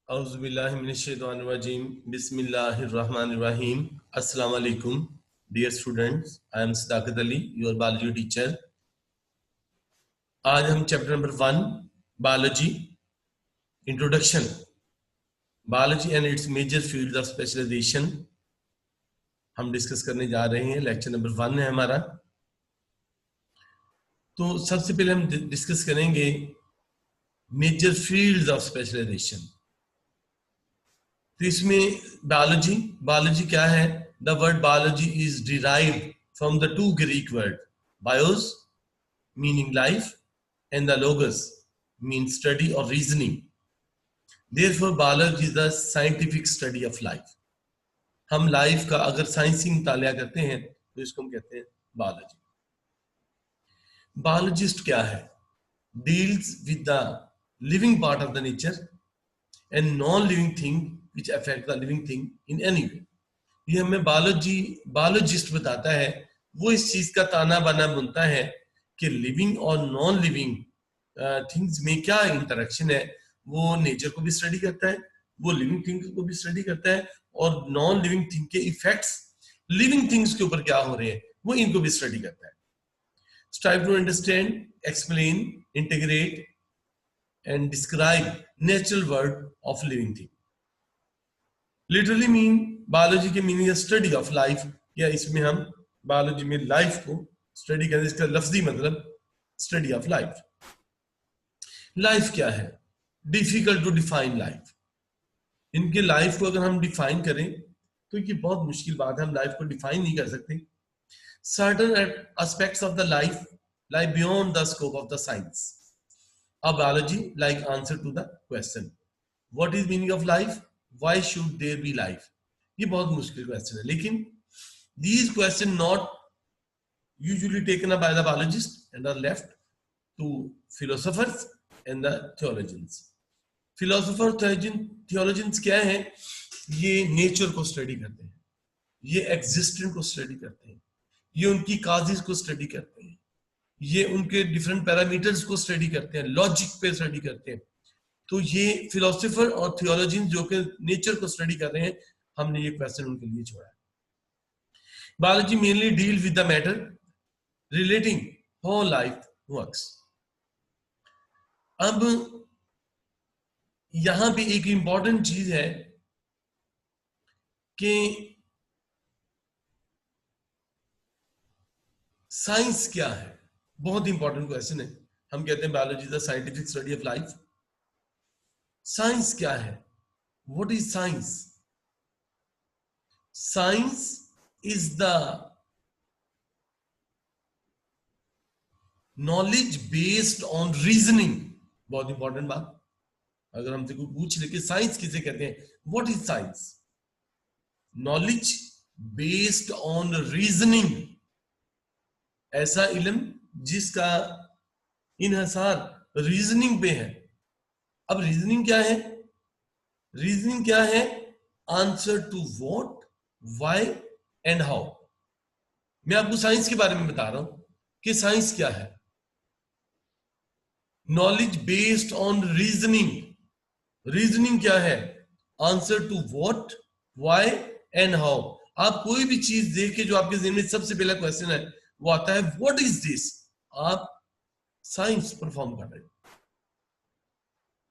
Auzubillahiminash-shaytanir-rajim. Bismillahir-rahmanir-rahim. Assalamu alaikum, dear students. I am Sadaqat Ali, your biology teacher. आज हम chapter number 1 biology introduction, biology and its major fields of specialization हम discuss करने जा रहे हैं। Lecture number 1 है हमारा। तो सबसे पहले हम डिस्कस करेंगे मेजर फील्ड्स ऑफ स्पेशलाइजेशन। तो इसमें बायोलॉजी क्या है? The word biology is derived from the two Greek word BIOS meaning life and the logos means study or reasoning. Therefore, biology is the scientific study of life. हम life का अगर साइंसी मुतालिया करते हैं तो इसको हम कहते हैं बायोलॉजी। बायोलॉजिस्ट क्या है? Deals with the living part of the nature and non living thing which affect the living thing in any way. ये हमें बायोलॉजिस्ट बताता है, वो इस चीज का ताना बाना बुनता है कि लिविंग और नॉन लिविंग थिंग्स में क्या इंटरेक्शन है। वो नेचर को भी स्टडी करता है, वो लिविंग थिंग्स को भी स्टडी करता है, और नॉन लिविंग थिंग के इफेक्ट्स लिविंग थिंग्स के ऊपर क्या हो रहे हैं वो इनको भी स्टडी करता है। Strive to understand, explain, integrate and describe natural world of living thing. Literally mean biology के मीनिंग है स्टडी ऑफ लाइफ, या इसमें हम बायोलॉजी में लाइफ को स्टडी करें, इसका लफ्जी मतलब स्टडी ऑफ लाइफ। लाइफ क्या है? Difficult to define life. इनके लाइफ को अगर हम डिफाइन करें तो ये बहुत मुश्किल बात है, हम लाइफ को डिफाइन नहीं कर सकते। Certain aspects of the life lie beyond the scope of the science. अब biology like answer to the question what is meaning of life, why should there be life. ये बहुत मुश्किल क्वेश्चन है, लेकिन these question not usually taken up by the biologists and are left to philosophers and the theologians. Philosopher theologians क्या है? ये nature को study करते हैं, ये एग्जिस्टेंस को स्टडी करते हैं, ये उनकी काजेस को स्टडी करते हैं, ये उनके डिफरेंट पैरामीटर्स को स्टडी करते हैं, लॉजिक पे स्टडी करते हैं। तो ये फिलोसोफर और थियोलॉजियंस जो कि नेचर को स्टडी कर रहे हैं, हमने ये क्वेश्चन उनके लिए छोड़ा है। Biology mainly deal with the matter relating how life works. अब यहां भी एक इंपॉर्टेंट चीज है कि साइंस क्या है। बहुत इंपॉर्टेंट क्वेश्चन है। हम कहते हैं biology the scientific study of life. Science क्या है? What is science? Science is the knowledge based on reasoning. बहुत इंपॉर्टेंट बात। अगर हमसे कोई पूछ ले कि साइंस किसे कहते हैं, what is science? Knowledge based on reasoning, ऐसा इल्म जिसका इन्हिसार रीजनिंग पे है। अब रीजनिंग क्या है? रीजनिंग क्या है? Answer to what, why and how. मैं आपको साइंस के बारे में बता रहा हूं कि साइंस क्या है। Knowledge based on reasoning. Reasoning क्या है? Answer to what, why and how. आप कोई भी चीज देख के जो आपके ज़हन में सबसे पहला क्वेश्चन है वो आता है व्हाट इज दिस। आप साइंस परफॉर्म कर रहे हो।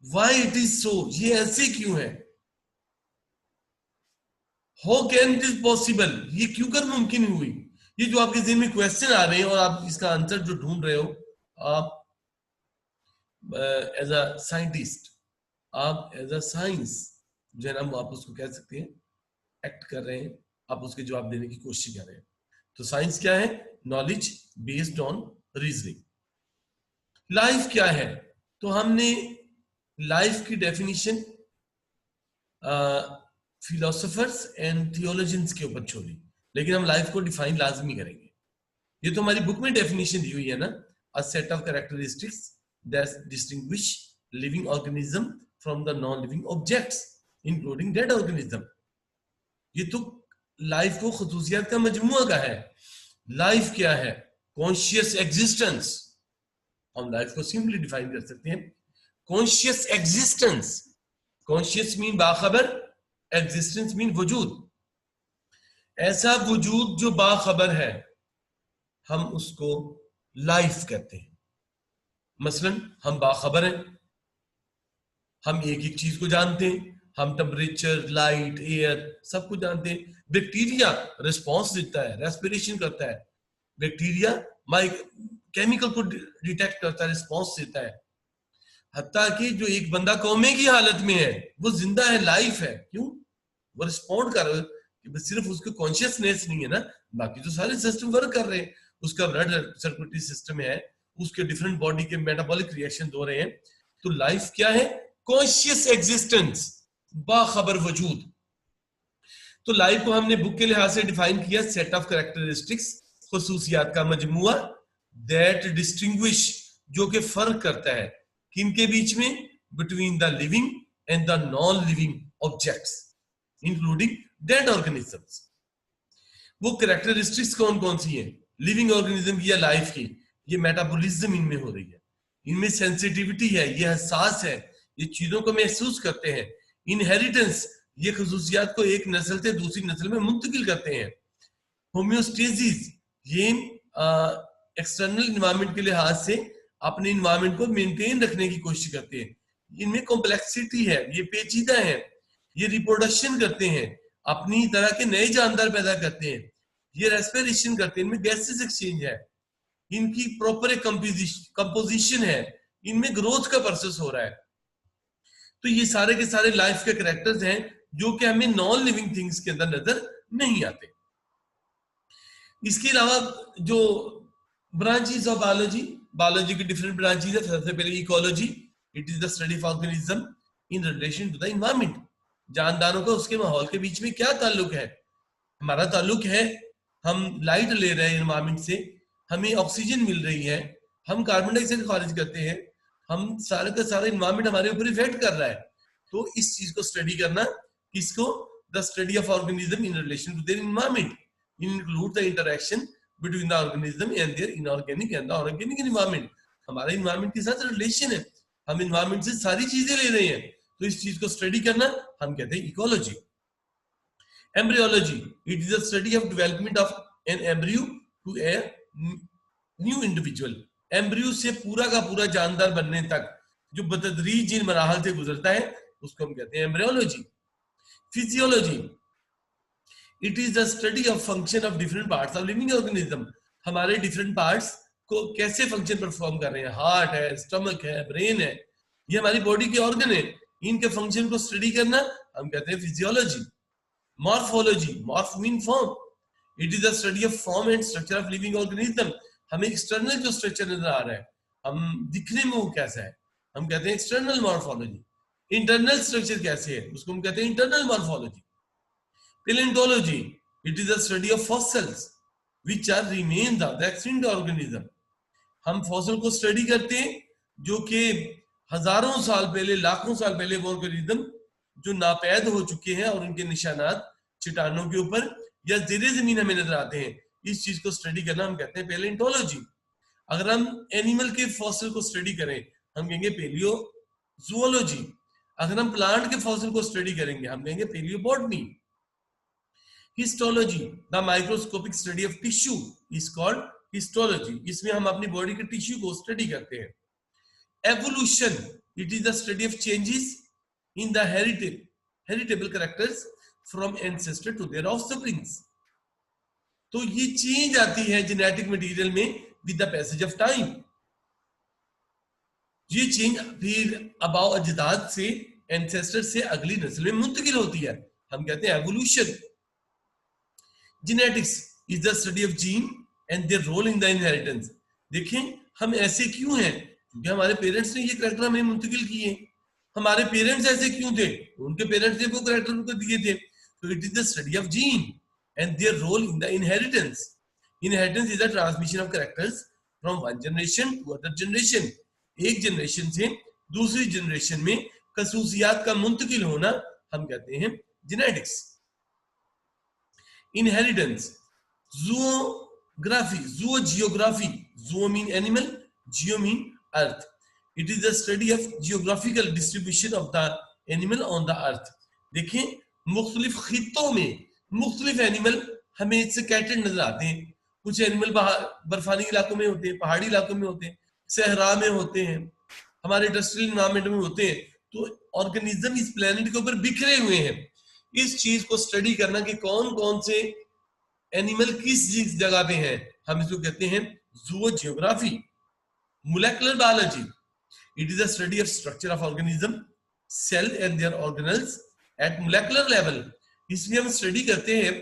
व्हाई इट इज सो, ये ऐसे क्यों है। How can it is possible, ये क्यों कर मुमकिन हुई। ये जो आपके ज़हन में क्वेश्चन आ रहे हैं और आप इसका आंसर जो ढूंढ रहे हो, आप एज अ साइंटिस्ट, आप एज अ साइंस जो है ना, आप उसको कह सकते हैं एक्ट कर रहे हैं, आप उसके जवाब देने की कोशिश कर रहे हैं। तो साइंस क्या है? Knowledge based on reasoning. Life क्या है? तो हमने लाइफ की डेफिनेशन फिलोसोफर्स एंड थियोलॉजियंस के ऊपर छोड़ी, लेकिन हम लाइफ को डिफाइन लाजमी करेंगे। ये तो हमारी बुक में डेफिनेशन दी हुई है ना, a set of characteristics that distinguish living organism from the non living objects including dead organism. ये तो लाइफ को खुसूसियात का मजमुआ का है। लाइफ क्या है? Conscious existence. हम लाइफ को सिंपली डिफाइन कर सकते हैं, कॉन्शियस एग्जिस्टेंस कॉन्शियस मीन बाखबर, एग्जिस्टेंस मीन वजूद। ऐसा वजूद जो बाखबर है हम उसको लाइफ कहते हैं। मसलन हम बाखबर हैं, हम एक एक चीज को जानते हैं, हम टेम्परेचर, लाइट, एयर सब कुछ जानते हैं। बैक्टीरिया रिस्पॉन्स देता है, रेस्पिरेशन करता है। बैक्टीरिया केमिकल को डिटेक्ट करता है, रिस्पॉन्स देता है। हत्ता कि जो एक बंदा कोमे की हालत में है वो जिंदा है, लाइफ है। क्यों? वो रिस्पॉन्ड कर रहा है। सिर्फ उसको कॉन्शियसनेस नहीं है ना, बाकी तो सारे सिस्टम वर्क कर रहे हैं। उसका ब्लड सर्कुलेटरी सिस्टम है, उसके डिफरेंट बॉडी के मेटाबॉलिक रिएक्शन हो रहे हैं। तो लाइफ क्या है? कॉन्शियस एग्जिस्टेंस, बाखबर वजूद। तो लाइफ को हमने बुक के लिहाज से डिफाइन किया, सेट ऑफ कैरेक्टरिस्टिक्स, खुसूसियात का मजमुआ, दैट डिस्टिंग्विश, जो कि फर्क करता है किनके बीच में? Between the living and the non living objects including dead organisms. वो कैरेक्टरिस्टिक्स कौन कौन सी हैं? लिविंग ऑर्गेनिज्म की या लाइफ की, ये मेटाबॉलिज्म इनमें हो रही है, इनमें सेंसिटिविटी है, ये हसास है, ये चीजों को महसूस करते हैं। इनहेरिटेंस, ये खसूसियात को एक नस्ल से दूसरी नस्ल में मुंतकिल करते हैं। होम्योस्टेसिस, ये एक्सटर्नल इन्वायरमेंट के लिहाज से अपने इन्वायरमेंट को मेंटेन रखने की कोशिश करते हैं। इनमें कॉम्प्लेक्सिटी है, ये पेचीदा है। ये रिप्रोडक्शन करते हैं, अपनी तरह के नए जानदार पैदा करते हैं। ये रेस्पिरेशन करते हैं, इनमें गैसेस एक्सचेंज है, इनकी प्रॉपर कंपोजिशन है, इनमें ग्रोथ का प्रोसेस हो रहा है। तो ये सारे के सारे लाइफ के कैरेक्टर्स हैं जो कि हमें नॉन लिविंग थिंग्स के अंदर नजर नहीं आते। इसके अलावा जो ब्रांचेस ऑफ बायोलॉजी, बायोलॉजी की डिफरेंट ब्रांचेस है। सबसे पहले ecology, it is the study of organism in relation to the environment. जानदारों का उसके माहौल के बीच में क्या ताल्लुक है? हमारा ताल्लुक है, हम लाइट ले रहे हैं एनवायरनमेंट से, हमें ऑक्सीजन मिल रही है, हम कार्बन डाइऑक्साइड खारिज करते हैं, हम सारे का सारा एनवायरनमेंट हमारे ऊपर इफेक्ट कर रहा है। तो इस चीज को स्टडी करना, किसको? The study of organism in relation to their environment include the interaction between the organism and their inorganic and the organic environment. हमारा एनवायरनमेंट के साथ रिलेशन है, हम एनवायरनमेंट से सारी चीजें ले रहे हैं, तो इस चीज को स्टडी करना हम कहते हैं ecology. Embryology, it is the study of development of an embryo to a new individual. Embryo से पूरा का पूरा जानदार बनने तक जो बतदरीज जिन मराहल से गुजरता है उसको हम कहते हैं embryology. Physiology, it is the study of function of different parts of living organism. हमारे डिफरेंट पार्ट्स को कैसे फंक्शन परफॉर्म कर रहे हैं, हार्ट है, स्टमक है, ब्रेन है, ये हमारी बॉडी के ऑर्गन है, इनके फंक्शन को स्टडी करना हम कहते हैं physiology. Morphology, morph mean form, it is the study of form and structure of living organism. हमें एक्सटर्नल जो स्ट्रक्चर नजर आ रहा है, हम दिखने में वो कैसा है, हम कहते हैं एक्सटर्नल मॉर्फोलॉजी। इंटरनल स्ट्रक्चर कैसे है, उसको हम कहते हैं internal morphology. Paleontology, it is the study of fossils which are remains of the extinct organism. हम फॉसिल को स्टडी करते हैं जो कि हजारों साल पहले, लाखों साल पहले वो ऑर्गेनिज्म जो नापैद हो चुके हैं और उनके निशानात चट्टानों के ऊपर या ज़ेरे जमीन हमें नजर आते हैं, इस चीज को स्टडी करना हम कहते हैं पैलियोंटोलॉजी। अगर हम एनिमल के फॉसिल को स्टडी करें हम कहेंगे पैलियोजूलॉजी। अगर हम प्लांट के फॉसिल को स्टडी करेंगे हम कहेंगे palaeobotany. Histology, the microscopic study of tissue is called histology. इसमें हम अपनी बॉडी के टिश्यू को स्टडी करते हैं। Evolution, it is the study of changes in the heritable characters from ancestor to their offsprings. तो ये चेंज आती है जेनेटिक मटेरियल में with the passage of time. ये चेंज फिर अबाव अजदाद से, एंसेस्टर से अगली नस्ल में मुंतकिल होती है, हम कहते हैं evolution. Genetics is the study of gene and their role in the inheritance. देखें हम ऐसे क्यों हैं, क्योंकि हमारे पेरेंट्स ने ये करैक्टर हमें मुंतकिल किए। हमारे पेरेंट्स ऐसे क्यों थे, उनके पेरेंट्स ने वो करैक्टर उनको दिए थे। तो it is the study of gene and their role in the inheritance. Inheritance is the transmission of characters from one generation to other generation. एक जनरेशन से दूसरी जनरेशन में खसूसियात का मुंतकिल होना हम कहते हैं genetics. Inheritance, zoography, zoogeography, zoo mean animal, geo mean earth. It is the study of geographical distribution of the animal on the earth. देखिए मुख्तलिफ खित्तों में मुख्तलिफ एनिमल हमें स्कैटर्ड नजर आते हैं। कुछ एनिमल बर्फानी इलाकों में होते हैं, पहाड़ी इलाकों में होते हैं, सहरा में होते हैं, हमारे इंडस्ट्रियल एनवायरमेंट में होते हैं। तो ऑर्गेनिज्म इस प्लेनेट के ऊपर बिखरे हुए हैं। इस चीज को स्टडी करना कि कौन कौन से एनिमल किस जगह पे हैं, हम इसको कहते हैं zoogeography. Molecular biology, it is a study of structure of organism, cell and their organelles at molecular level. इसमें हम स्टडी करते हैं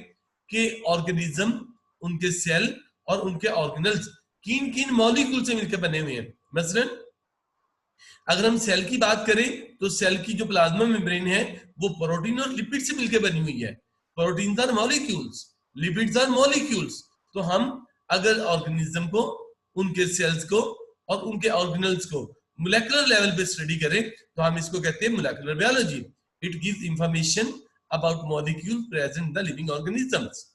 कि ऑर्गेनिज्म, उनके सेल और उनके ऑर्गेनल्स किन किन मॉलिक्यूल से मिलकर बने हुए हैं। मसलन अगर हम सेल की बात करें तो सेल की जो प्लाज्मा मेम्ब्रेन है वो प्रोटीन और लिपिड से मिलकर बनी हुई है। Protein are molecules, lipids are molecules. तो हम अगर ऑर्गेनिज्म को, उनके सेल्स को और उनके ऑर्गेनल्स को मोलेकुलर लेवल पे स्टडी करें तो हम इसको कहते हैं molecular biology. It gives information about molecule present in the living organisms.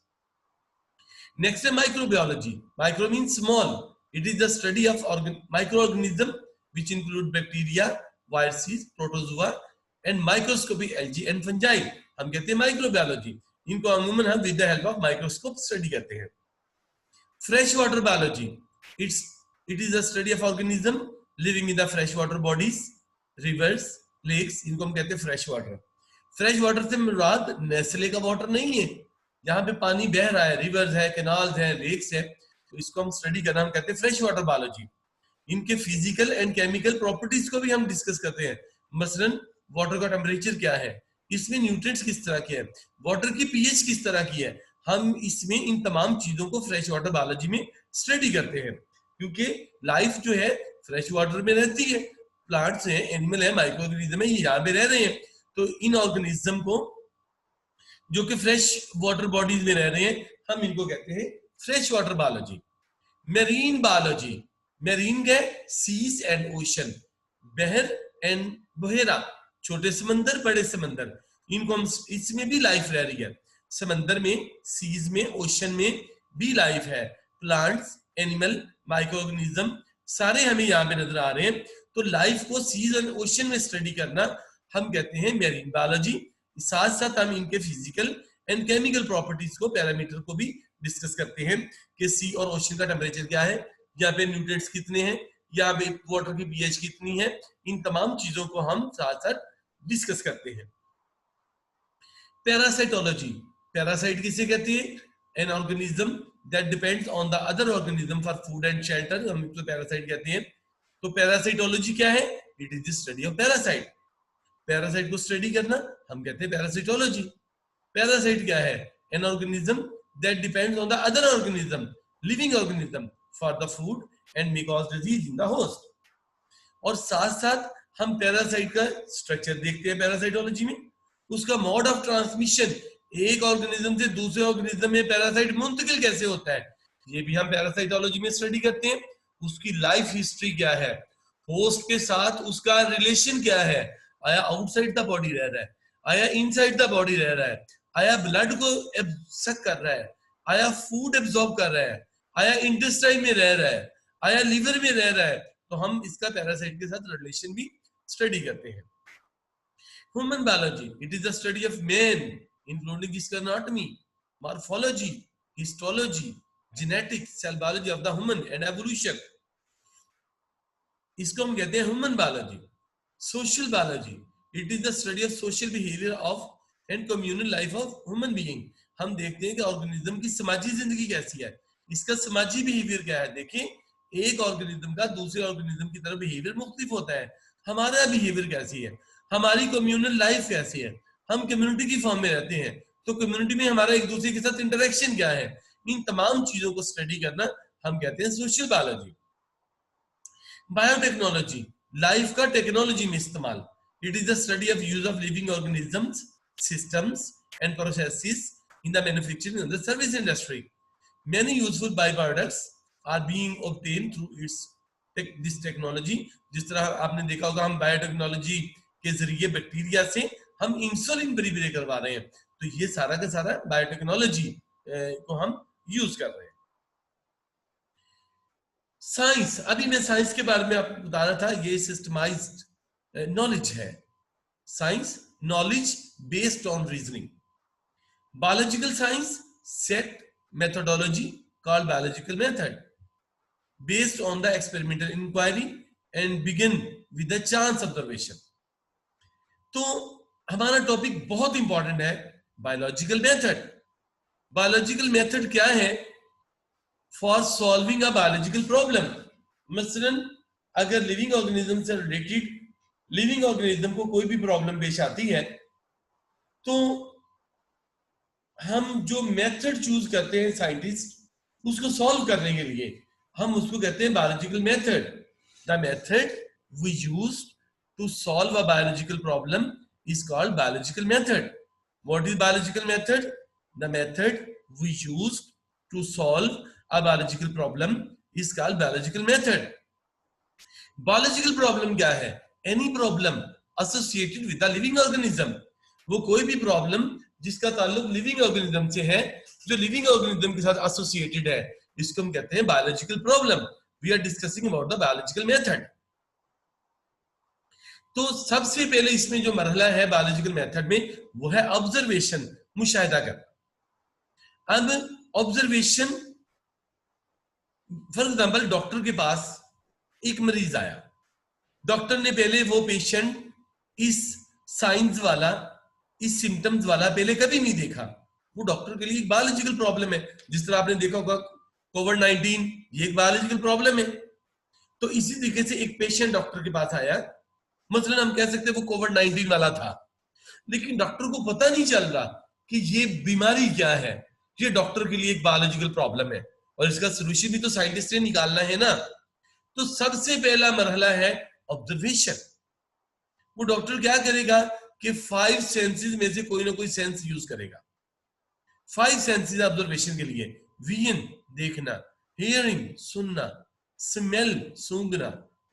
Next है microbiology. Micro means small. It is the study of microorganism which include bacteria, viruses, protozoa and microscopic algae and fungi। हम कहते हैं microbiology. इनको अमूमन हम with the help of microscope study करते हैं। Fresh water biology, it is a study of organism living in the fresh water bodies, rivers, lakes. इनको हम कहते हैं फ्रेश वाटर। फ्रेश वाटर से मुराद नेस्ले का वाटर नहीं है, जहां पे पानी बह रहा है, रिवर्स है, कैनाल्स है, लेक्स है, तो इसको हम स्टडी करना हम कहते हैं फ्रेश वाटर बायोलॉजी। इनके फिजिकल एंड केमिकल प्रॉपर्टीज को भी हम डिस्कस करते हैं। मसलन वाटर का टेम्परेचर क्या है, इसमें न्यूट्रिएंट्स किस तरह के हैं, वाटर की पीएच किस तरह की है। हम इसमें इन तमाम चीजों को फ्रेश वाटर बायोलॉजी में स्टडी करते हैं, क्योंकि लाइफ जो है फ्रेश वाटर में रहती है। प्लांट्स हैं, एनिमल है, माइक्रो ऑर्गेनिज्म है, ये यहाँ पे रह रहे हैं। तो इन ऑर्गेनिज्म को जो कि फ्रेश वाटर बॉडीज में रह रहे हैं, हम इनको कहते हैं fresh water biology. Marine biology, marine के सीज एंड ओशन, बहर एंड बहेरा, छोटे समंदर, बड़े समंदर, इनको हम, इसमें भी लाइफ रह रही है। समंदर में, सीज में, ओशन में भी लाइफ है। प्लांट्स, एनिमल, माइक्रो ऑर्गेनिज्म सारे हमें यहाँ पे नजर आ रहे हैं। तो लाइफ को सीज एंड ओशन में स्टडी करना हम कहते हैं मेरीन बायोलॉजी। साथ साथ हम इनके फिजिकल एंड केमिकल प्रॉपर्टीज को, पैरामीटर को भी डिस्कस करते हैं कि सी और ओशन का टेम्परेचर क्या है, यहाँ पे न्यूट्रिएंट्स कितने हैं, यहाँ पे वाटर की पीएच कितनी है। इन तमाम चीजों को हम साथ साथ डिस्कस करते हैं। पैरासाइटोलॉजी, पैरासाइट किसे कहते हैं, an organism that depends on the other organism for food and shelter, हम इसको पैरासाइट कहते हैं। तो पैरासाइटोलॉजी क्या है, it is the study of parasite. Parasite को स्टडी करना हम कहते हैं पैरासाइटोलॉजी। पैरासाइट क्या है, an organism that depends on the other organism, living organism, for the food and may cause disease in the host. और साथ साथ हम पैरासाइट का स्ट्रक्चर देखते हैं पैरासाइटोलॉजी में, उसका मोड ऑफ ट्रांसमिशन, एक ऑर्गेनिज्म से दूसरे ऑर्गेनिज्म में पैरासाइट मुंतकिल कैसे होता है, ये भी हम पैरासाइटोलॉजी में स्टडी करते हैं। उसकी लाइफ हिस्ट्री क्या है, होस्ट के साथ उसका रिलेशन क्या है, आया आउटसाइड द बॉडी रह रहा है, आया इनसाइड द बॉडी रह रहा है, आया ब्लड को सक कर रहा है, आया फूड एब्जॉर्ब कर रहा है, आया इंटेस्टाइन में रह रहा है, आया लीवर में रह रहा है। तो हम इसका पैरासाइट के साथ रिलेशन भी स्टडी करते हैं। Human biology, it is the study of man including इसका anatomy, morphology, histology, genetics, cell biology of the human and evolution, इसको हम कहते हैं human biology. Social biology, it is the study of social behaviour of and communal life of human being. हम देखते हैं कि organism की समाजी जिंदगी कैसी है, इसका समाजी बिहेवियर क्या है। देखिए एक ऑर्गेनिज्म का दूसरे ऑर्गेनिज्म की तरफ बिहेवियर मुख्तलिफ होता है। हमारा बिहेवियर कैसी है, हमारी कम्युनल लाइफ कैसी है, हम कम्युनिटी की फॉर्म में रहते हैं, तो कम्युनिटी में हमारा एक दूसरे के साथ इंटरेक्शन क्या है, इन तमाम चीजों को स्टडी करना हम कहते हैं सोशल बायोलॉजी। बायोटेक्नोलॉजी, लाइफ का टेक्नोलॉजी में इस्तेमाल, it is the study of use of living organisms, systems and processes in the manufacturing and the service industry. Many useful byproducts are being obtained through this technology। जिस तरह आपने देखा होगा हम biotechnology के जरिए बैक्टीरिया से हम इंसुलिन प्रिपेयर करवा रहे हैं, तो ये सारा का सारा बायोटेक्नोलॉजी को हम यूज कर रहे हैं। साइंस, अभी मैं साइंस के बारे में आपको बता रहा था, ये सिस्टमाइज्ड नॉलेज है। science, knowledge based on reasoning. Biological science, set methodology called biological method based on the experimental inquiry and begin with the chance observation. तो हमारा टॉपिक बहुत इंपॉर्टेंट है, बायोलॉजिकल मेथड. बायोलॉजिकल मेथड क्या है? For solving a biological problem. मसलन अगर living organism से related living organism को कोई भी प्रॉब्लम पेश आती है, तो हम जो मेथड चूज करते हैं साइंटिस्ट उसको सॉल्व करने के लिए, हम उसको कहते हैं biological method. The method we use to solve a biological problem is called biological method. What is biological method? The method we use to solve a biological problem is called biological method. Biological problem क्या है? Any problem associated with a living organism. वो कोई भी problem जिसका ताल्लुक living organism से है, जो लिविंग ऑर्गेनिज्म के साथ एसोसिएटेड है, इसको हम कहते हैं biological problem. We are discussing about the biological method. तो सबसे पहले इसमें जो मरहला है बायोलॉजिकल मेथड में, वो है ऑब्जर्वेशन, मुशाहिदा करना. अब ऑब्जर्वेशन, फॉर एग्जांपल डॉक्टर के पास एक मरीज आया, डॉक्टर ने पहले वो पेशेंट इस साइंस वाला, इस सिम्टम्स वाला पहले कभी नहीं देखा. वो डॉक्टर के लिए एक बायोलॉजिकल प्रॉब्लम है. जिस तरह आपने देखा होगा कोविड-19, ये एक बायोलॉजिकल प्रॉब्लम है. तो इसी तरीके से एक पेशेंट डॉक्टर के पास आया, मतलब हम कह सकते हैं वो कोविड-19 वाला था, लेकिन डॉक्टर को पता नहीं चल रहा कि ये बीमारी क्या है. ये डॉक्टर के लिए एक बायोलॉजिकल प्रॉब्लम है और इसका सोल्यूशन भी तो साइंटिस्ट ने निकालना है ना. तो सबसे पहला मरहला है ऑब्जर्वेशन. वो डॉक्टर क्या करेगा कि 5 सेंसेस में से कोई ना कोई सेंस यूज करेगा. 5 सेंसेस ऑब्जर्वेशन के लिए: विजन देखना, हियरिंग सुनना, स्मेल सूंघना,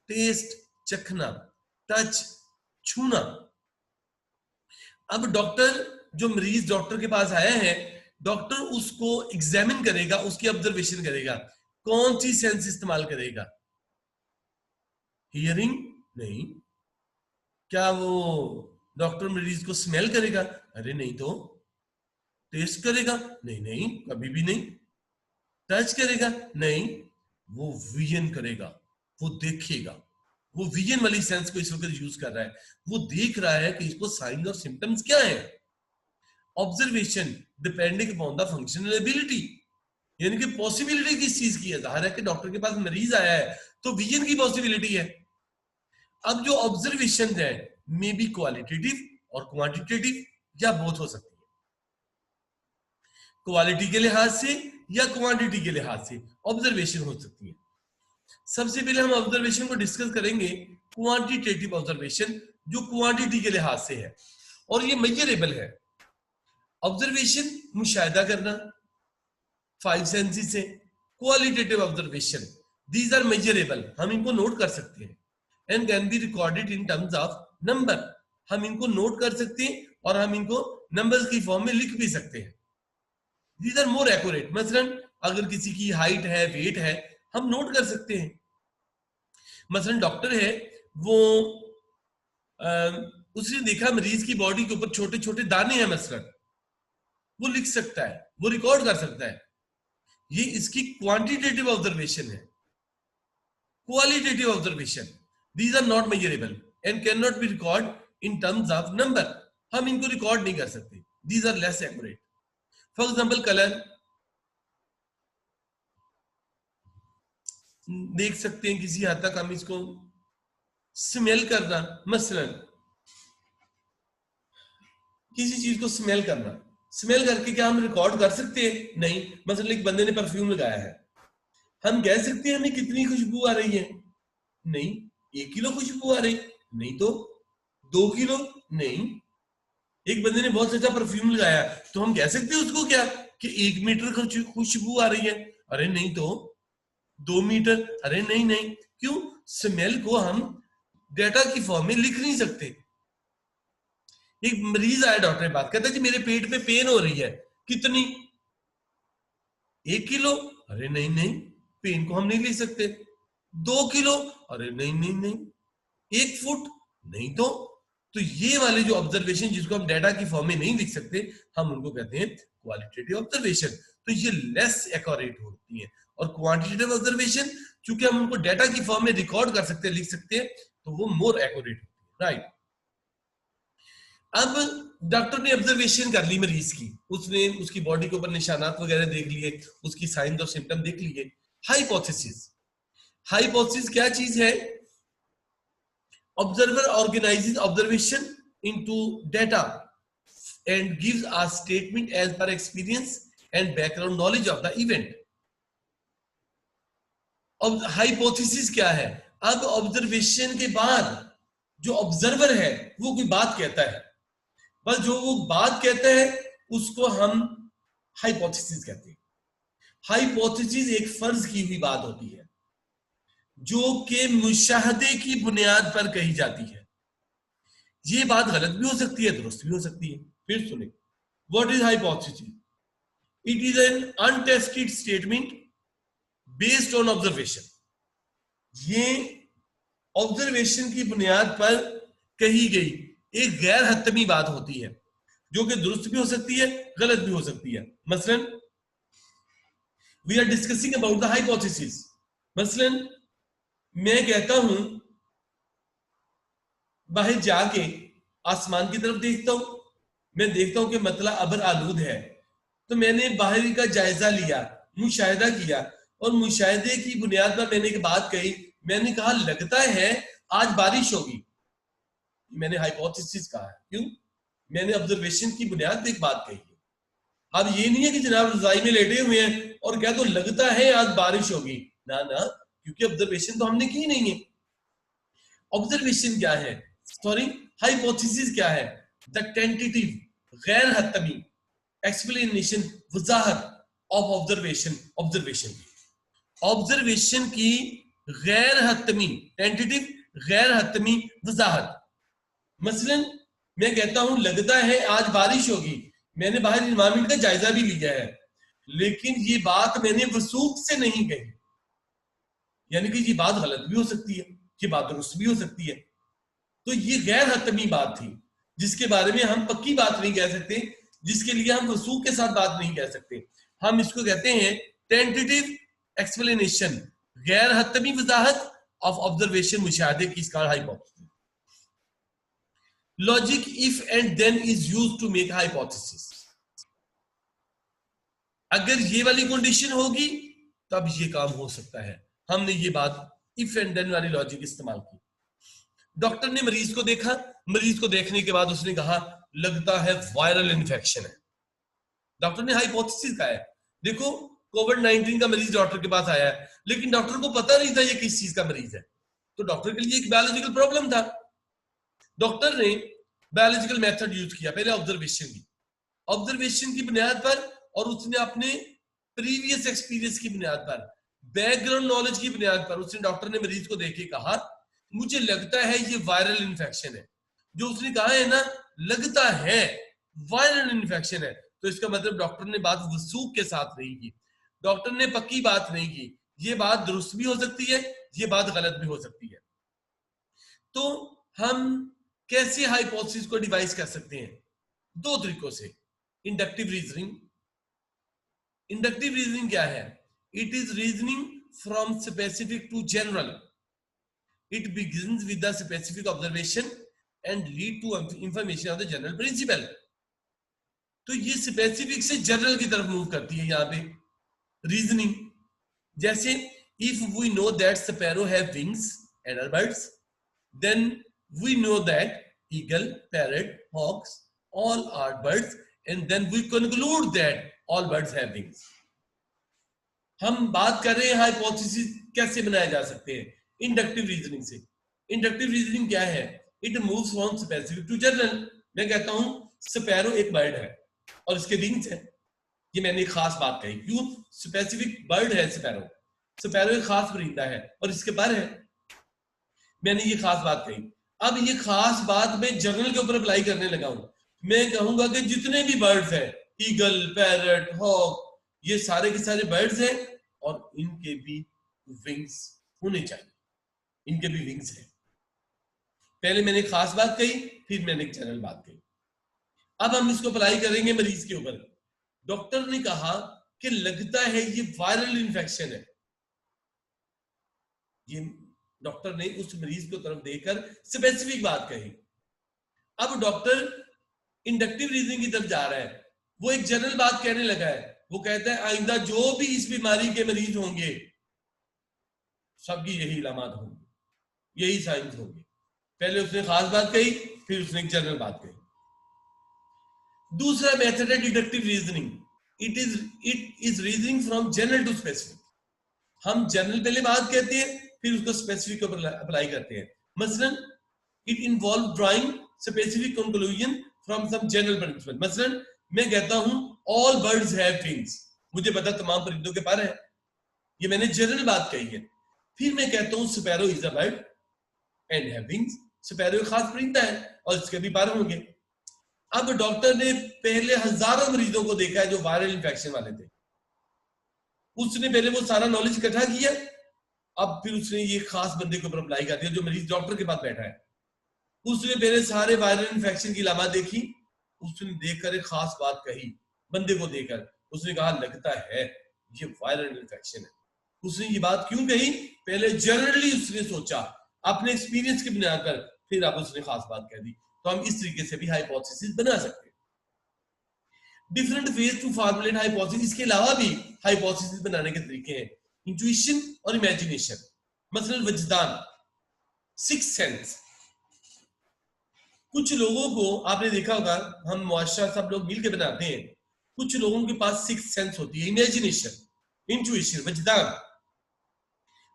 टेस्ट चखना, टच छूना. अब डॉक्टर, जो मरीज डॉक्टर के पास आया है, डॉक्टर उसको एग्जामिन करेगा, उसकी ऑब्जर्वेशन करेगा. कौन सी सेंस इस्तेमाल करेगा? हियरिंग नहीं. क्या वो डॉक्टर मरीज को स्मेल करेगा? अरे नहीं. तो टेस्ट करेगा? नहीं नहीं, कभी भी नहीं. टच करेगा? नहीं. वो विजन करेगा, वो देखेगा. वो विजन वाली सेंस को इस वक्त यूज कर रहा है. वो देख रहा है कि इसको साइंस और सिम्टम्स क्या है. Observation depending upon the functional ability, यानी कि पॉसिबिलिटी किस चीज की है. जाहिर है कि डॉक्टर के पास मरीज आया है तो विजन की पॉसिबिलिटी है. अब जो ऑब्जर्वेशन है मे बी क्वालिटेटिव और क्वांटिटेटिव या बोथ हो सकती है. क्वालिटी के लिहाज से या क्वांटिटी के लिहाज से ऑब्जर्वेशन हो सकती है. सबसे पहले हम ऑब्जर्वेशन को डिस्कस करेंगे क्वांटिटेटिव ऑब्जर्वेशन, जो क्वांटिटी के लिहाज से है और ये मेजरेबल है. ऑब्जर्वेशन मुशाहिदा करना 5 सेंसेस से. Qualitative observation, these are measurable, हम इनको नोट कर सकते हैं. And can be recorded in terms of number, हम इनको नोट कर सकते हैं और हम इनको नंबर्स की फॉर्म में लिख भी सकते हैं. These are more accurate. मसलन अगर किसी की हाइट है, वेट है, हम नोट कर सकते हैं. मसलन डॉक्टर है, वो उसने देखा मरीज की बॉडी के ऊपर छोटे छोटे दाने हैं, मसलन वो लिख सकता है, वो रिकॉर्ड कर सकता है. ये इसकी क्वांटिटेटिव ऑब्जर्वेशन है. Qualitative observation, these are not measurable and can not be record in terms of number, हम इनको रिकॉर्ड नहीं कर सकते. These are less accurate. For example colour देख सकते हैं किसी हद तक हम इसको. स्मेल करना, मसलन किसी चीज को स्मेल करना, स्मेल करके क्या हम रिकॉर्ड कर सकते हैं? नहीं. मसलन एक बंदे ने परफ्यूम लगाया है, हम कह सकते हैं हमें कितनी खुशबू आ रही है? नहीं. 1 किलो खुशबू आ रही? नहीं. तो 2 किलो? नहीं. एक बंदे ने बहुत अच्छा परफ्यूम लगाया, तो हम कह सकते हैं उसको क्या कि 1 मीटर खुशबू आ रही है? अरे नहीं. तो 2 मीटर? अरे नहीं नहीं. क्यों? स्मेल को हम डेटा की फॉर्म में लिख नहीं सकते. एक मरीज आया डॉक्टर के पास, कहता है जी मेरे पेट में पेन हो रही है. कितनी? 1 किलो? अरे नहीं नहीं, पेन को हम नहीं लिख सकते. 2 किलो? अरे नहीं नहीं नहीं. 1 फुट? नहीं. तो तो ये वाले जो ऑब्जर्वेशन जिसको हम डेटा की फॉर्म में नहीं लिख सकते, हम उनको कहते हैं क्वालिटेटिव ऑब्जर्वेशन। तो ये लेस एक्यूरेट होती है। और क्वांटिटेटिव ऑब्जर्वेशन क्योंकि हम उनको डेटा की फॉर्म में रिकॉर्ड कर सकते हैं, लिख सकते हैं, तो वो मोर एक्यूरेट होती है, राइट। अब डॉक्टर ने ऑब्जर्वेशन कर ली मरीज की, उसने उसकी बॉडी के ऊपर निशानात वगैरह देख लिए, उसकी साइंस और सिम्टम देख लिए। हाइपोथेसिस, हाइपोथेसिस क्या चीज है? Observer organizes observation into data and gives a statement as per experience and background knowledge of the event. अब हाइपोथेसिस क्या है? अब ऑब्जर्वेशन के बाद जो ऑब्जर्वर है वो कोई बात कहता है, बस जो वो बात कहता है उसको हम हाइपोथेसिस कहते हैं। हाइपोथेसिस एक फर्ज की हुई बात होती है जो कि मुशाहदे की बुनियाद पर कही जाती है। ये बात गलत भी हो सकती है, दुरुस्त भी हो सकती है। फिर सुने, what is hypothesis? It is an untested statement based on observation. ये ऑब्जर्वेशन की बुनियाद पर कही गई एक गैर हतमी बात होती है जो कि दुरुस्त भी हो सकती है, गलत भी हो सकती है। मसलन we are discussing about the hypothesis. मसलन मैं कहता हूं, बाहर जाके आसमान की तरफ देखता हूं, मैं देखता हूं कि मतला अबर आलूद है, तो मैंने बाहर का जायजा लिया, मुशाहिदा किया, और मुशाहिदे की बुनियाद पर मैंने एक बात कही। मैंने कहा लगता है आज बारिश होगी, मैंने हाइपोथेसिस कहा है। क्यों? मैंने ऑब्जर्वेशन की बुनियाद पर एक बात कही है। अब ये नहीं है कि जनाब रजाई में लेटे हुए हैं और क्या तो लगता है आज बारिश होगी, ना ना, क्योंकि ऑब्जर्वेशन तो हमने की नहीं है। ऑब्जर्वेशन क्या है? सॉरी, हाइपोथेसिस क्या है? द टेंटेटिव गैर हतमी explanation, Wajahat of observation. Observation की गैर हतमी, टेंटेटिव गैर हतमी वजाहत। मसलन मैं कहता हूं लगता है आज बारिश होगी, मैंने बाहर एनवायरमेंट का जायजा भी लिया है, लेकिन ये बात मैंने वसूख से नहीं कही, यानी कि ये बात गलत भी हो सकती है, ये बात दुरुस्त भी हो सकती है। तो ये गैर हतमी बात थी जिसके बारे में हम पक्की बात नहीं कह सकते, जिसके लिए हम वसूख के साथ बात नहीं कह सकते। हम इसको कहते हैं टेंटेटिव एक्सप्लेनेशन, गैर हतमी वजाहत ऑफ ऑब्जर्वेशन, मुशाहिदे की इसका hypothesis. Logic if and then is used to make hypothesis. अगर ये वाली कंडीशन होगी तब ये काम हो सकता है। हमने ये बात इफ एंड देन वाली लॉजिक इस्तेमाल की। डॉक्टर ने मरीज को देखा, मरीज को देखने के बाद उसने कहा लगता है वायरल इन्फेक्शन है। डॉक्टर ने हाइपोथेसिस कहा है, देखो कोविड-19 का मरीज डॉक्टर के पास आया है, लेकिन डॉक्टर को पता नहीं था ये किस चीज का मरीज है, तो डॉक्टर के लिए एक बायोलॉजिकल प्रॉब्लम था। डॉक्टर ने बायोलॉजिकल मेथड यूज किया, पहले ऑब्जर्वेशन की बुनियाद पर, और उसने अपने प्रीवियस एक्सपीरियंस की बुनियाद पर, बैकग्राउंड नॉलेज की बुनियाद पर, उसने डॉक्टर ने मरीज को देख के कहा मुझे लगता है ये वायरल इन्फेक्शन है। जो उसने कहा है ना, लगता है वायरल इन्फेक्शन है, तो इसका मतलब डॉक्टर ने बात वसूख के साथ नहीं की, डॉक्टर ने पक्की बात नहीं की। ये बात दुरुस्त भी हो सकती है, ये बात गलत भी हो सकती है। तो हम कैसे हाइपोथेसिस को डिवाइस कर सकते हैं? दो तरीकों से। Inductive reasoning. इंडक्टिव रीजनिंग क्या है? It is reasoning from specific to general. It begins with the specific observation and lead to information of the general principle. तो ये स्पेसिफिक से जनरल की तरफ मूव करती है यहाँ पे रीजनिंग। जैसे if we know that sparrow have wings and are birds, then we know that eagle, parrot, hawks all are birds, and then we conclude that all birds have wings. हम बात कर रहे हैं हाइपोथेसिस कैसे बनाए जा सकते हैं? इंडक्टिव रीजनिंग से। इंडक्टिव रीजनिंग क्या है? It moves from specific to general. मैं कहता हूं स्पैरो एक बर्ड है और इसके विंग्स हैं, ये मैंने एक खास बात कही। क्यों? स्पेसिफिक बर्ड है स्पैरो, स्पैरो एक खास परिंदा है और इसके पर है, मैंने ये खास बात कही। अब ये खास बात मैं जनरल के ऊपर अप्लाई करने लगा हूं। मैं कहूंगा कि जितने भी बर्ड्स हैं, ईगल, पैरट, हॉक, ये सारे के सारे बर्ड्स हैं और इनके भी विंग्स होने चाहिए, इनके भी विंग्स हैं। पहले मैंने खास बात कही, फिर मैंने एक जनरल बात कही। अब हम इसको अप्लाई करेंगे मरीज के ऊपर। डॉक्टर ने कहा कि लगता है ये वायरल इन्फेक्शन है। ये डॉक्टर ने उस मरीज को तरफ देखकर स्पेसिफिक बात कही। अब डॉक्टर इंडक्टिव रीजनिंग की तरफ जा रहा है, वो एक जनरल बात कहने लगा है। वो कहता है आइंदा जो भी इस बीमारी के मरीज होंगे सबकी यही इलामात होंगी, यही साइंस होंगे। पहले उसने खास बात कही, फिर उसने एक जनरल बात कही। दूसरा मेथड है deductive reasoning. It is reasoning from general to specific. हम जनरल पहले बात कहते हैं, फिर उसको स्पेसिफिक पर अप्लाई करते हैं। मसलन it involve drawing specific conclusion from some general principle. मसलन मैं कहता हूं ऑल बर्ड्स हैव विंग्स, मुझे पता तमाम परिंदों के पर है, ये मैंने जनरल बात कही है। फिर मैं कहता हूं sparrow is a bird and have wings, sparrow एक खास परिंदा है और इसके भी पर होंगे। अब डॉक्टर ने पहले हजारों मरीजों को देखा है जो वायरल इंफेक्शन वाले थे। उसने पहले वो सारा नॉलेज इकट्ठा किया, अब फिर उसने ये खास बंदे के ऊपर अप्लाई कर दिया जो मरीज डॉक्टर के पास बैठा है। उसने पहले सारे वायरल इंफेक्शन की अलामत देखी, उसने देखकर एक खास बात कही बंदे को देखकर। उसने कहा लगता है ये वायरल इंफेक्शन है। उसने ये बात क्यों कही? पहले जनरली उसने सोचा अपने एक्सपीरियंस की बुनियाद पर, फिर अब उसने खास बात कह दी। तो हम इस तरीके से भी हाइपोथेसिस बना सकते हैं। Different ways to formulate hypothesis. इसके अलावा भी हाइपोथेसिस बनाने के तरीके हैं, इंट्यूशन और इमेजिनेशन। मसलन वजदान, सिक्स सेंस। कुछ लोगों को आपने देखा होगा, हम मुआशरा सब लोग मिलकर बनाते हैं, कुछ लोगों के पास सिक्स सेंस होती है, इमेजिनेशन, इंट्यूशन, वजदान।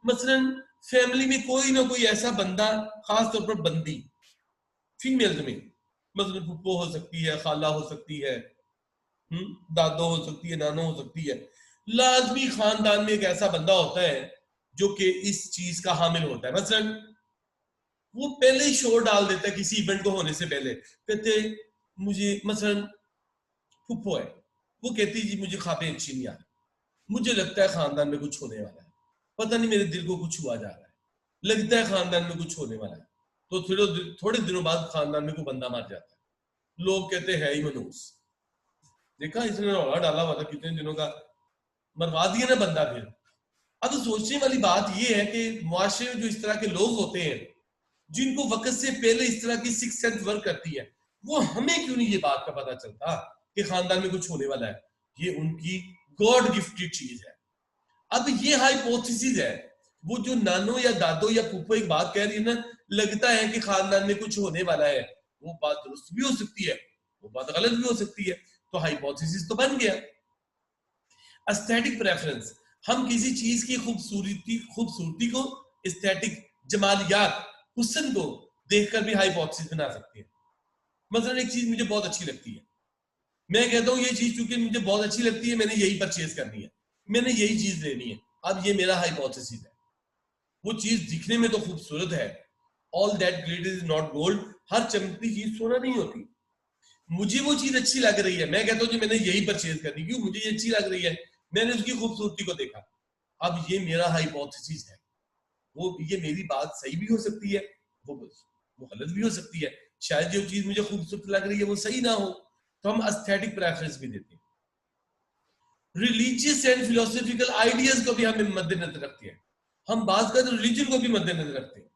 मसलन फैमिली में कोई ना कोई ऐसा बंदा, खास तौर पर बंदी फीमेल्स में, मतलब फुप्पो हो सकती है, खाला हो सकती है, दादो हो सकती है, नानो हो सकती है, लाजमी खानदान में एक ऐसा बंदा होता है जो कि इस चीज का हामिल होता है। मसलन वो पहले ही शोर डाल देता है किसी इवेंट को होने से पहले, कहते मुझे, मसलन फुप्पो है, वो कहती जी मुझे ख्वाबें अच्छी नहीं आ रही, मुझे लगता है खानदान में कुछ होने वाला है, पता नहीं मेरे दिल को कुछ हुआ जा रहा है, लगता है खानदान में कुछ होने वाला है। तो थोड़े दिनों बाद खानदान में कोई बंदा मर जाता है, लोग कहते हैं ही मनूस, देखा इसने रौला डाला हुआ था कितने दिनों का, मरवा दिया ना बंदा। फिर अब सोचने वाली बात यह है कि मुआशरे में जो इस तरह के लोग होते हैं जिनको वक्त से पहले इस तरह की सिक्स सेंस वर्क करती है, वो हमें क्यों नहीं ये बात का पता चलता कि खानदान में कुछ होने वाला है? ये उनकी गॉड गिफ्टेड चीज है। अब ये हाइपोथेसिस है, वो जो नानो या दादो या फूफो एक बात कह रही है ना, लगता है कि खानदान में कुछ होने वाला है, वो बात दुरुस्त भी हो सकती है, वो बात गलत भी हो सकती है। तो हाइपोथेसिस तो बन गया। एस्थेटिक प्रेफरेंस, हम किसी चीज की खूबसूरती को, एस्थेटिक जमालियात, हुस्न को देखकर भी हाइपोथेसिस बना सकते हैं। मतलब एक चीज मुझे बहुत अच्छी लगती है, मैं कहता हूं ये चीज चूंकि मुझे बहुत अच्छी लगती है, मैंने यही परचेज करनी है, मैंने यही चीज लेनी है। अब ये मेरा हाइपोथेसिस है। वो चीज दिखने में तो खूबसूरत है, all that glitters is not gold, हर चमकती चीज सोना नहीं होती। मुझे वो चीज अच्छी लग रही है, मैं कहता हूँ मैंने यही परचेज करनी, क्यों? मुझे ये अच्छी लग रही है, मैंने उसकी खूबसूरती को देखा। अब ये मेरा हाइपोथेसिस है। वो ये मेरी बात सही भी हो सकती है, वो गलत भी हो सकती है, शायद जो चीज मुझे खूबसूरत लग रही है वो सही ना हो। तो हम एस्थेटिक प्रेफरेंस भी देते हैं। रिलीजियस एंड फिलोसॉफिकल आइडियाज को भी हमें मद्देनजर रखते हैं। हम बात करते रिलीजन को भी मद्देनजर रखते हैं।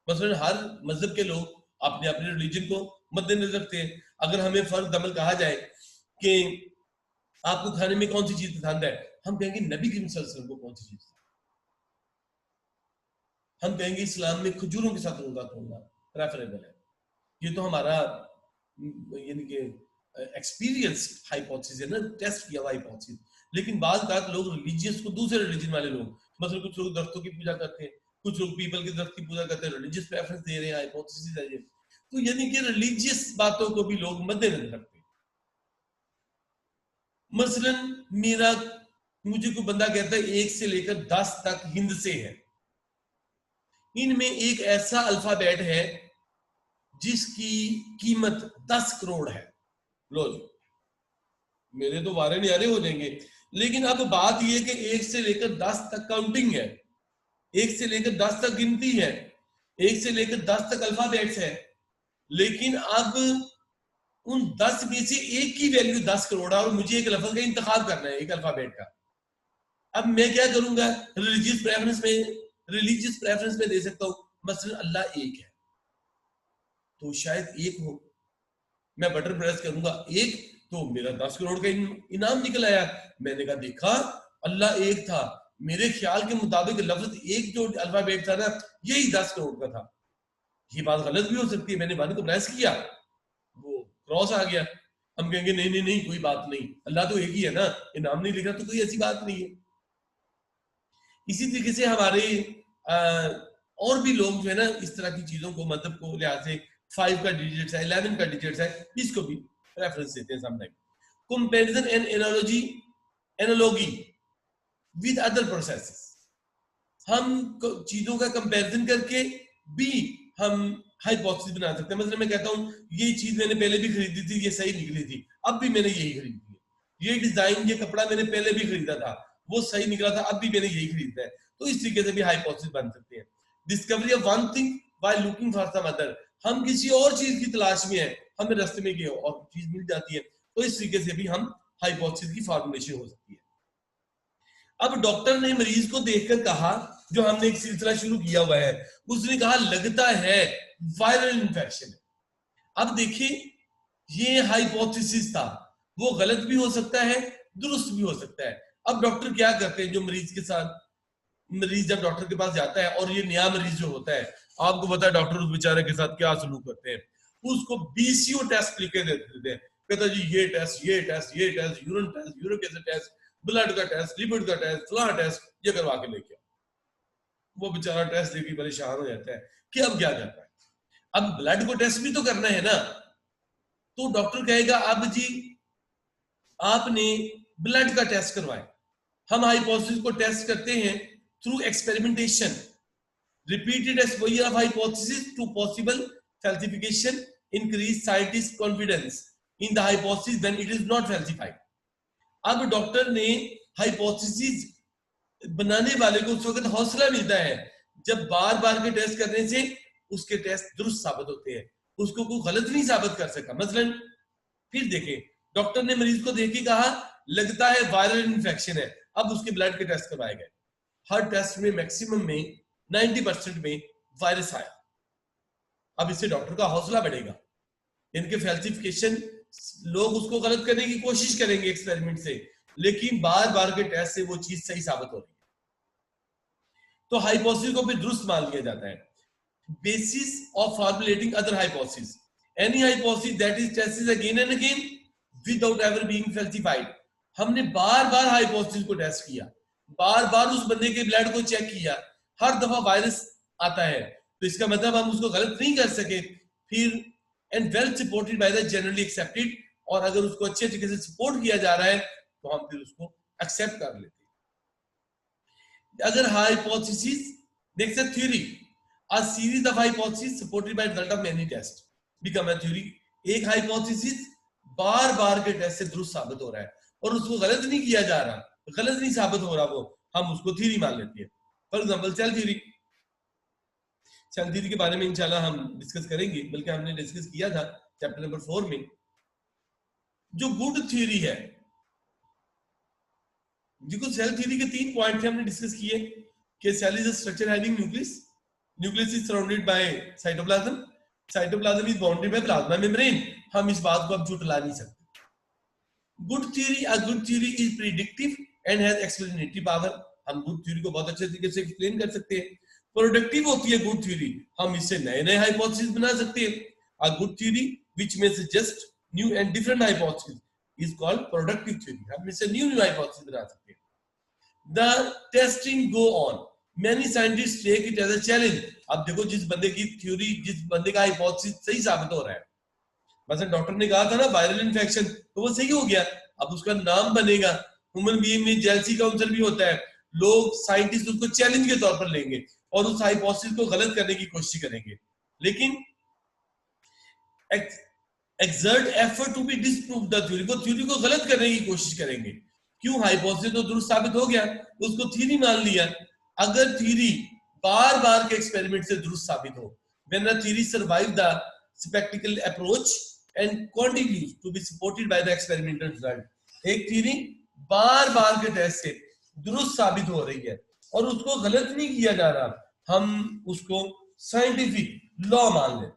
मसलन हर मजहब के लोग अपने अपने रिलीजन को मद्देनजर रखते हैं। अगर हमें फर्ज अमल कहा जाए कि आपको खाने में कौन सी चीज पसंद है, हम कहेंगे नबी करीम सल्लल्लाहु अलैहि वसल्लम को कौन सी चीज, हम कहेंगे इस्लाम में खजूरों के साथ रोजा खोलना प्रेफरेबल है। ये तो हमारा यानी कि एक्सपीरियंस हाइपोथेसिस है ना, टेस्ट किया हुआ हाइपोथेसिस। लेकिन बाद बात लोग रिलीजियस को, दूसरे रिलीजन वाले लोग, मतलब कुछ लोग दरख्तों की पूजा करते हैं, कुछ लोग पीपल के दरख्त की पूजा करते हैं, रिलीजियस प्रेफरेंस दे रहे हैं, हाइपोथेसिस है ये। तो यानी कि रिलीजियस बातों को भी लोग मद्देनजर रखते हैं। मसलन मुझे कोई बंदा कहता है 1 से लेकर 10 तक हिंद से है, इनमें एक ऐसा अल्फाबेट है जिसकी कीमत 10 करोड़ है। लो जी, मेरे तो वारे न्यारे हो जाएंगे। लेकिन अब बात यह कि 1 से लेकर 10 तक काउंटिंग है, 1 से लेकर 10 तक गिनती है, 1 से लेकर 10 तक अल्फाबेट्स है। लेकिन अब उन 10 में से एक की वैल्यू 10 करोड़ है और मुझे एक लफ्ज का इंतखाब करना है, एक अल्फाबेट का। अब मैं क्या करूंगा, रिलीजियस प्रेफरेंस में दे सकता हूं, मसलन अल्लाह एक है तो शायद एक हो, मैं बटन प्रेस करूंगा एक, तो मेरा 10 करोड़ का इनाम निकल आया। मैंने कहा देखा अल्लाह एक था, मेरे ख्याल के मुताबिक लफ्ज एक जो अल्फाबेट था ना यही 10 करोड़ का था। ये बात गलत भी हो सकती है, मैंने वन को प्रेस किया वो क्रॉस आ गया, हम कहेंगे नहीं नहीं नहीं कोई बात नहीं, अल्लाह तो एक ही है ना, इनाम नहीं लिख रहा, तो कोई ऐसी बात नहीं है। इसी तरीके से हमारे और भी लोग जो है ना इस तरह की चीजों को मतलब को लिहाज से 5 का डिजिट्स है, 11 का डिजिट्स है, इसको भी रेफरेंस देते हैं sometime. Comparison and analogy with other processes, हम चीजों का कंपैरिजन करके भी हम हाइपोथेसिस बना सकते हैं। मतलब मैं कहता हूं ये चीज मैंने पहले भी खरीदी थी, ये सही निकली थी, अब भी मैंने यही खरीदी है। ये डिजाइन, ये कपड़ा मैंने पहले भी खरीदा था, वो सही निकला था, अब भी मैंने यही खरीदा है। तो इस तरीके से भी हाइपोथेसिस बन सकते हैं। Discovery of one thing while looking for some other, हम किसी और चीज की तलाश में है, हमें रास्ते में गए और चीज मिल जाती है, तो इस तरीके से भी हम हाइपोथेसिस की फॉर्मुलेशन हो सकती है। अब डॉक्टर ने मरीज को देखकर कहा, जो हमने एक सिलसिला शुरू किया हुआ है, उसने कहा लगता है वायरल इन्फेक्शन है। अब देखिए ये हाइपोथेसिस था, वो गलत भी हो सकता है, दुरुस्त भी हो सकता है। अब डॉक्टर क्या करते हैं, जो मरीज के साथ, मरीज जब डॉक्टर के पास जाता है और ये नया मरीज जो होता है, आपको पता है डॉक्टर उस बेचारे के साथ क्या सलूक करते हैं, उसको बीसीओ टेस्ट लिख के दे देते हैं, कहता जी ये टेस्ट ये टेस्ट ये test, urine test, uric acid test, blood का टेस्ट, लिपिड का टेस्ट, फलाना टेस्ट, ये करवा के लेके आओ। वो बेचारा टेस्ट देके परेशान हो जाता है कि अब क्या करना है, अब ब्लड को टेस्ट भी तो करना है ना। तो डॉक्टर कहेगा अब जी आपने ब्लड का टेस्ट करवाए। हम हाइपोथेसिस को टेस्ट करते हैं through experimentation, repeated exposure of hypothesis to possible falsification increase scientist confidence in the hypothesis when it is not falsified। अब डॉक्टर ने हाइपोथेसिस बनाने वाले को उस वक्त हौसला मिलता है जब बार बार के टेस्ट करने से उसके टेस्ट दुरुस्त साबित होते हैं, उसको कोई गलत नहीं साबित कर सका। मसलन फिर देखें, डॉक्टर ने मरीज को देख के कहा लगता है वायरल इन्फेक्शन है, अब उसके ब्लड के टेस्ट करवाए गए। हर टेस्ट में मैक्सिमम में 90% में वायरस आया। अब इससे डॉक्टर का हौसला बढ़ेगा, इनके फैल्सिफिकेशन लोग उसको गलत करने की कोशिश करेंगे एक्सपेरिमेंट से, लेकिन बार बार के टेस्ट से वो चीज सही साबित हो रही है। तो हाइपोथेसिस को भी दुरुस्त मान लिया जाता है। Basis of formulating other hypothesis, any hypothesis that is tested again and again without ever being falsified. हमने बार बार हाइपोथेसिस को टेस्ट किया, बार बार उस बंदे के ब्लड को चेक किया, हर दफा वायरस आता है, तो इसका मतलब हम उसको गलत नहीं कर सके। फिर and well supported by the generally accepted, और अगर उसको अच्छे तरीके से सपोर्ट किया जा रहा है तो हम फिर उसको एक्सेप्ट कर लेते हैं। अगर hypothesis next theory, a series of hypothesis supported by result of many test become a theory. एक हाइपोथेसिस बार बार के टेस्ट से दुरुस्त साबित हो रहा है और उसको गलत नहीं किया जा रहा, गलत नहीं साबित हो रहा, वो हम उसको थ्योरी मान लेते हैं। For example cell theory, cell theory के बारे में इंशाल्लाह हम डिस्कस करेंगे, बल्कि हमने डिस्कस किया था चैप्टर नंबर 4 में। जो गुड थ्योरी है, देखो सेल थ्योरी के 3 पॉइंट थे हमने डिस्कस किए कि cell is a structure having nucleus, nucleus is surrounded by cytoplasm, cytoplasm is bounded by plasma membrane. हम इस बात को अब झुठला नहीं सकते। Good theory, a good theory is predictive and has explanatory power. हम गुड थ्योरी को बहुत अच्छे तरीके से एक्सप्लेन कर सकते हैं। प्रोडक्टिव होती है गुड थ्योरी, हम इससे नए नए हाइपोथेसिस बना सकते हैं। A good theory which may suggest new and different hypothesis is called productive theory. हम इससे न्यू हाइपोथेसिस बना सकते हैं। The testing go on, many scientists take it as a challenge. अब देखो जिस बंदे की थ्योरी, जिस बंदे का हाइपोथेसिस सही साबित हो रहा है, मतलब डॉक्टर ने कहा था ना वायरल इन्फेक्शन, तो वो सही हो गया, अब उसका नाम बनेगा। ह्यूमन बीइंग में जेलसी काउंसिल भी होता है, लोग साइंटिस्ट उसको चैलेंज के तौर पर लेंगे और उस हाइपोथेसिस को गलत करने की कोशिश करेंगे, लेकिन exert effort to be disprove the theory, वो थ्योरी को गलत करने की कोशिश करेंगे। क्यों? हाइपोथेसिस तो दुरुस्त साबित हो गया, उसको थ्योरी मान लिया। अगर थ्योरी बार बार के एक्सपेरिमेंट से दुरुस्त साबित हो, when the theory survive the spectacle approach and continues to be supported by the experimental result. एक थ्योरी बार बार के टेस्ट से दुरुस्त साबित हो रही है और उसको गलत नहीं किया जा रहा, हम उसको साइंटिफिक लॉ मान लेते।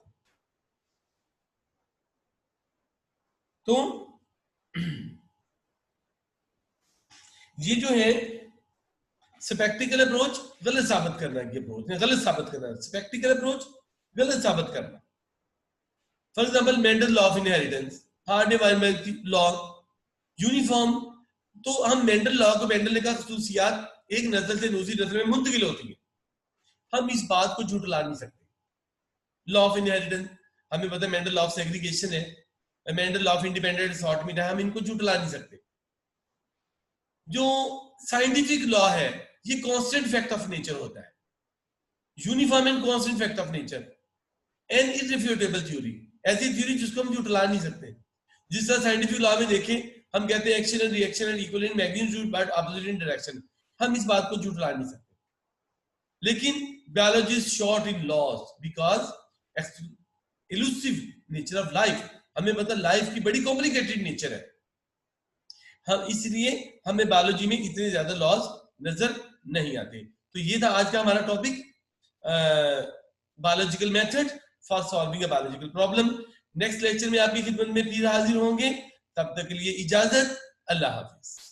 तो ये जो है स्पेक्टिकल अप्रोच गलत साबित करना है, अप्रोच गलत साबित करना है, स्पेक्टिकल अप्रोच गलत साबित करना। For example Mendel law of inheritance, hard environment law, uniform. तो हम मेंडल लॉ को, मेंडल ने कहा खसूसियात एक नस्ल से दूसरी नस्ल में मुंतकिल होती है, हम इस बात को झुठला नहीं सकते। लॉ ऑफ इनहेरिटेंस हमें पता है, मेंडल लॉ ऑफ सेग्रीगेशन है, Mendel law of independent assortment है, हम इनको झुठला नहीं सकते। जो साइंटिफिक लॉ है ये कांस्टेंट फैक्ट ऑफ नेचर होता है, uniform and constant fact of nature and irrefutable theory, ऐसी थ्योरी जिसको हम झुठला नहीं सकते। जिस तरह साइंटिफिक लॉ में देखें, हम कहते हैं action and reaction and equal in magnitude but opposite in direction, हम इस बात को झुठला नहीं सकते। लेकिन biology is short in laws because elusive nature of life, हमें पता लाइफ की बड़ी कॉम्प्लिकेटेड नेचर है, हम इसलिए हमें बायोलॉजी में इतने ज्यादा लॉज नजर नहीं आते। तो ये था आज का हमारा topic, biological method for solving a biological problem. Next lecture में आपकी खिदमत में फिर हाजिर होंगे, तब तक के लिए इजाजत, अल्लाह हाफिज।